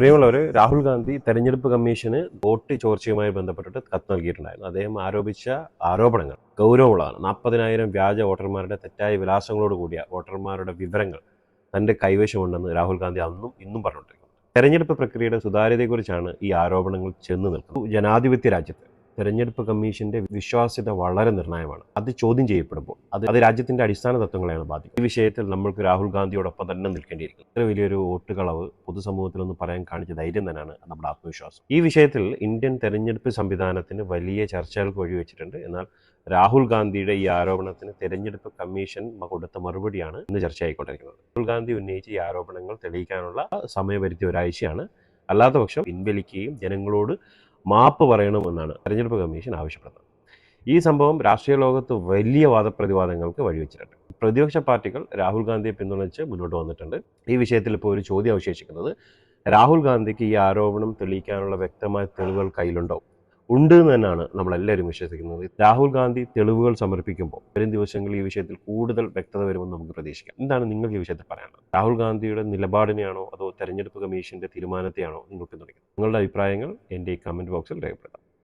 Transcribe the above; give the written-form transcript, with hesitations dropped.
പ്രിയമുള്ളവർ, രാഹുൽ ഗാന്ധി തെരഞ്ഞെടുപ്പ് commission vote ചോർച്ചയുമായി ബന്ധപ്പെട്ടിട്ട് കത്ത് നൽകിയിട്ടുണ്ടായിരുന്നു. അദ്ദേഹം ആരോപിച്ച ആരോപണങ്ങൾ ഗൗരവമുള്ളതാണ്. 40,000 വ്യാജ വോട്ടർമാരുടെ തെറ്റായ വിലാസങ്ങളോട് കൂടിയ വോട്ടർമാരുടെ വിവരങ്ങൾ തൻ്റെ കൈവശമുണ്ടെന്ന് രാഹുൽ ഗാന്ധി അന്നും ഇന്നും പറഞ്ഞിട്ടുണ്ട്. തെരഞ്ഞെടുപ്പ് പ്രക്രിയയുടെ സുതാര്യതയെക്കുറിച്ചാണ് ഈ ആരോപണങ്ങൾ ചെന്ന് നിൽക്കുന്നത്. ജനാധിപത്യ രാജ്യത്ത് തെരഞ്ഞെടുപ്പ് കമ്മീഷന്റെ വിശ്വാസ്യത വളരെ നിർണായകമാണ്. അത് ചോദ്യം ചെയ്യപ്പെടുമ്പോൾ അത് രാജ്യത്തിന്റെ അടിസ്ഥാന തത്വങ്ങളെയാണ് ബാധിക്കുന്നത്. ഈ വിഷയത്തിൽ നമ്മൾക്ക് രാഹുൽ ഗാന്ധിയോടൊപ്പം തന്നെ നിൽക്കേണ്ടിയിരിക്കുന്നു. ഇത്ര വലിയൊരു വോട്ടുകളവ് പൊതുസമൂഹത്തിലൊന്നും പറയാൻ കാണിച്ച ധൈര്യം തന്നെയാണ് നമ്മുടെ ആത്മവിശ്വാസം. ഈ വിഷയത്തിൽ ഇന്ത്യൻ തെരഞ്ഞെടുപ്പ് സംവിധാനത്തിന് വലിയ ചർച്ചകൾക്ക് വഴിവെച്ചിട്ടുണ്ട്. എന്നാൽ രാഹുൽ ഗാന്ധിയുടെ ഈ ആരോപണത്തിന് തെരഞ്ഞെടുപ്പ് കമ്മീഷൻ കൊടുത്ത മറുപടിയാണ് ഇന്ന് ചർച്ചയായിക്കൊണ്ടിരിക്കുന്നത്. രാഹുൽ ഗാന്ധി ഉന്നയിച്ച ഈ ആരോപണങ്ങൾ തെളിയിക്കാനുള്ള സമയപരിധി ഒരാഴ്ചയാണ്. അല്ലാത്ത പക്ഷം പിൻവലിക്കുകയും ജനങ്ങളോട് മാപ്പ് പറയണമെന്നാണ് തെരഞ്ഞെടുപ്പ് കമ്മീഷൻ ആവശ്യപ്പെടുന്നത്. ഈ സംഭവം രാഷ്ട്രീയ ലോകത്ത് വലിയ വാദപ്രതിവാദങ്ങൾക്ക് വഴിവെച്ചിട്ടുണ്ട്. പ്രതിപക്ഷ പാർട്ടികൾ രാഹുൽ ഗാന്ധിയെ പിന്തുണച്ച് മുന്നോട്ട് വന്നിട്ടുണ്ട്. ഈ വിഷയത്തിൽ ഇപ്പോൾ ഒരു ചോദ്യം അവശേഷിക്കുന്നത്, രാഹുൽ ഗാന്ധിക്ക് ഈ ആരോപണം തെളിയിക്കാനുള്ള വ്യക്തമായ തെളിവുകൾ കയ്യിലുണ്ടോ? ഉണ്ട് എന്ന് തന്നെയാണ് നമ്മളെല്ലാവരും വിശ്വസിക്കുന്നത്. രാഹുൽ ഗാന്ധി തെളിവുകൾ സമർപ്പിക്കുമ്പോൾ വരും ദിവസങ്ങളിൽ ഈ വിഷയത്തിൽ കൂടുതൽ വ്യക്തത വരുമെന്ന് നമുക്ക് പ്രതീക്ഷിക്കാം. എന്താണ് നിങ്ങൾക്ക് ഈ വിഷയത്തിൽ പറയാനുള്ളത്? രാഹുൽ ഗാന്ധിയുടെ നിലപാടിനെയാണോ അതോ തെരഞ്ഞെടുപ്പ് കമ്മീഷന്റെ തീരുമാനത്തെയാണോ നിങ്ങൾ പിന്തുണയ്ക്കുന്നത്? നിങ്ങളുടെ അഭിപ്രായങ്ങൾ എൻ്റെ ഈ കമൻറ്റ് ബോക്സിൽ രേഖപ്പെടുത്താം.